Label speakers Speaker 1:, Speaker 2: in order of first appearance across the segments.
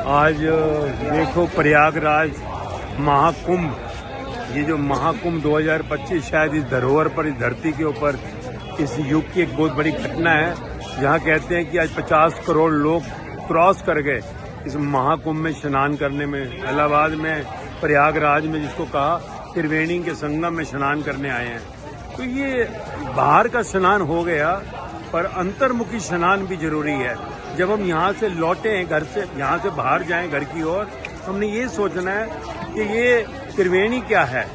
Speaker 1: आज देखो प्रयागराज महाकुंभ, ये जो महाकुंभ 2025 शायद इस धरोहर पर, इस धरती के ऊपर इस युग की एक बहुत बड़ी घटना है, जहाँ कहते हैं कि आज 50 करोड़ लोग क्रॉस कर गए इस महाकुंभ में स्नान करने में। इलाहाबाद में प्रयागराज में जिसको कहा त्रिवेणी के संगम में स्नान करने आए हैं। तो ये बाहर का स्नान हो गया, पर अंतर्मुखी स्नान भी जरूरी है। जब हम यहाँ से लौटे हैं, घर से यहाँ से बाहर जाएं घर की ओर, हमने ये सोचना है कि ये त्रिवेणी क्या है।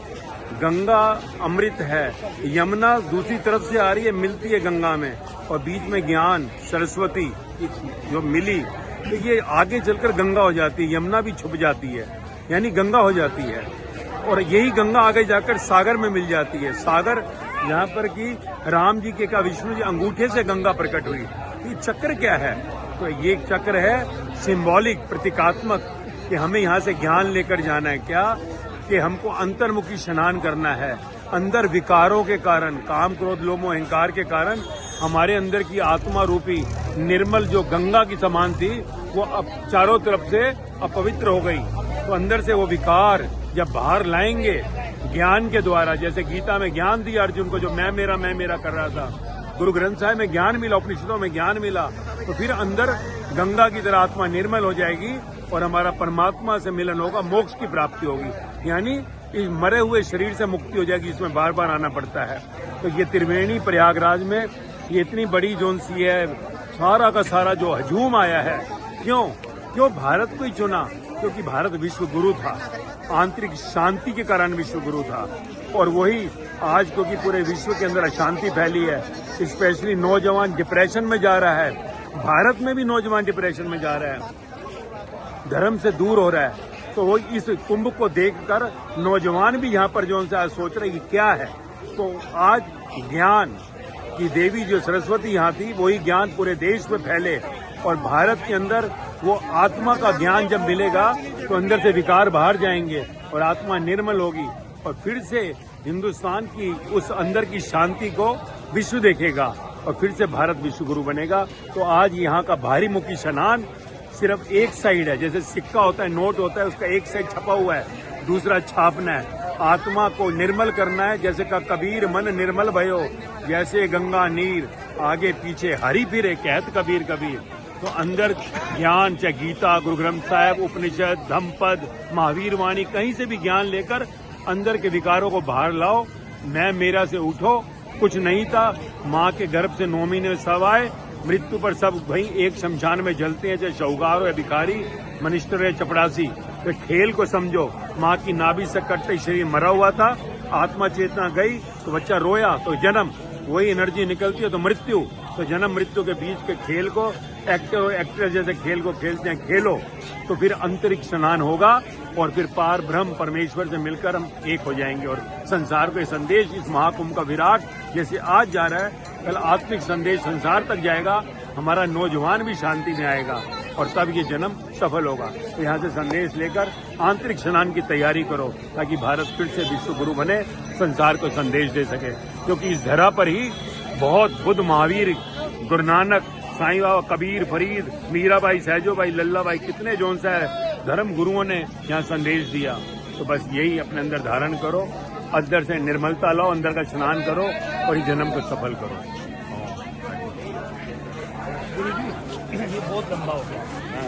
Speaker 1: गंगा अमृत है, यमुना दूसरी तरफ से आ रही है, मिलती है गंगा में, और बीच में ज्ञान सरस्वती जो मिली, तो ये आगे चलकर गंगा हो जाती है, यमुना भी छुप जाती है, यानी गंगा हो जाती है। और यही गंगा आगे जाकर सागर में मिल जाती है। सागर यहाँ पर कि राम जी के का विष्णु जी अंगूठे से गंगा प्रकट हुई। ये चक्र क्या है? तो ये चक्र है सिंबॉलिक, प्रतीकात्मक, कि हमें यहाँ से ज्ञान लेकर जाना है। क्या कि हमको अंतर्मुखी स्नान करना है। अंदर विकारों के कारण, काम क्रोध लोभ मोह अहंकार के कारण हमारे अंदर की आत्मा रूपी निर्मल जो गंगा की समान थी, वो अब चारों तरफ से अपवित्र हो गई। तो अंदर से वो विकार जब बाहर लाएंगे ज्ञान के द्वारा, जैसे गीता में ज्ञान दिया अर्जुन को, जो मैं मेरा कर रहा था, गुरु ग्रंथ साहिब में ज्ञान मिला, उपनिषदों में ज्ञान मिला, तो फिर अंदर गंगा की तरह आत्मा निर्मल हो जाएगी और हमारा परमात्मा से मिलन होगा, मोक्ष की प्राप्ति होगी, यानी इस मरे हुए शरीर से मुक्ति हो जाएगी, इसमें बार बार आना पड़ता है। तो ये त्रिवेणी प्रयागराज में ये इतनी बड़ी जोन सी है, सारा का सारा जो हजूम आया है। क्यों भारत को ही चुना? क्योंकि भारत विश्व गुरु था, आंतरिक शांति के कारण विश्व गुरु था। और वही आज क्योंकि पूरे विश्व के अंदर अशांति फैली है, स्पेशली नौजवान डिप्रेशन में जा रहा है, भारत में भी नौजवान डिप्रेशन में जा रहा है, धर्म से दूर हो रहा है। तो वो इस कुंभ को देखकर नौजवान भी यहाँ पर जो आज सोच रहे कि क्या है। तो आज ज्ञान की देवी जो सरस्वती यहाँ थी, वही ज्ञान पूरे देश में फैले, और भारत के अंदर वो आत्मा का ज्ञान जब मिलेगा तो अंदर से विकार बाहर जाएंगे और आत्मा निर्मल होगी, और फिर से हिंदुस्तान की उस अंदर की शांति को विश्व देखेगा, और फिर से भारत विश्व गुरु बनेगा। तो आज यहाँ का भारी मुखी स्नान सिर्फ एक साइड है, जैसे सिक्का होता है, नोट होता है, उसका एक साइड छपा हुआ है, दूसरा छापना है। आत्मा को निर्मल करना है, जैसे का कबीर मन निर्मल भयो, जैसे गंगा नीर आगे पीछे हरि फिरे, कहत कबीर कबीर। तो अंदर ज्ञान, चाहे गीता, गुरु ग्रंथ साहिब, उपनिषद, धम्मपद, महावीर वाणी, कहीं से भी ज्ञान लेकर अंदर के विकारों को बाहर लाओ। मैं मेरा से उठो, कुछ नहीं था, माँ के गर्भ से 9 महीने में सब आए, मृत्यु पर सब वहीं एक शमशान में जलते हैं, चाहे शौगार हो या भिखारी, मनिस्टर या चपड़ासी। तो खेल को समझो, माँ की नाभि से कटते शरीर मरा हुआ था, आत्मा चेतना गई तो बच्चा रोया तो जन्म, वही एनर्जी निकलती है तो मृत्यु। तो जन्म मृत्यु के बीच के खेल को एक्टर जैसे खेल को खेलते हैं, खेलो, तो फिर अंतरिक्ष स्नान होगा, और फिर पार ब्रह्म परमेश्वर से मिलकर हम एक हो जाएंगे। और संसार को संदेश इस महाकुंभ का विराट जैसे आज जा रहा है, कल आत्मिक संदेश संसार तक जाएगा, हमारा नौजवान भी शांति में आएगा, और तब ये जन्म सफल होगा। तो यहाँ से संदेश लेकर आंतरिक स्नान की तैयारी करो, ताकि भारत फिर से विश्व गुरु बने, संसार को संदेश दे सके। क्योंकि इस धरा पर ही बहुत बुद्ध, महावीर, गुरु नानक, साईं बाबा, कबीर, फरीद, मीराबाई, सहजोबाई, लल्लाबाई, कितने जोन सा धर्म गुरुओं ने यहाँ संदेश दिया। तो बस यही अपने अंदर धारण करो, अंदर से निर्मलता लाओ, अंदर का स्नान करो, और इस जन्म को सफल करो।
Speaker 2: गुरु जी, ये बहुत लंबा हो गया।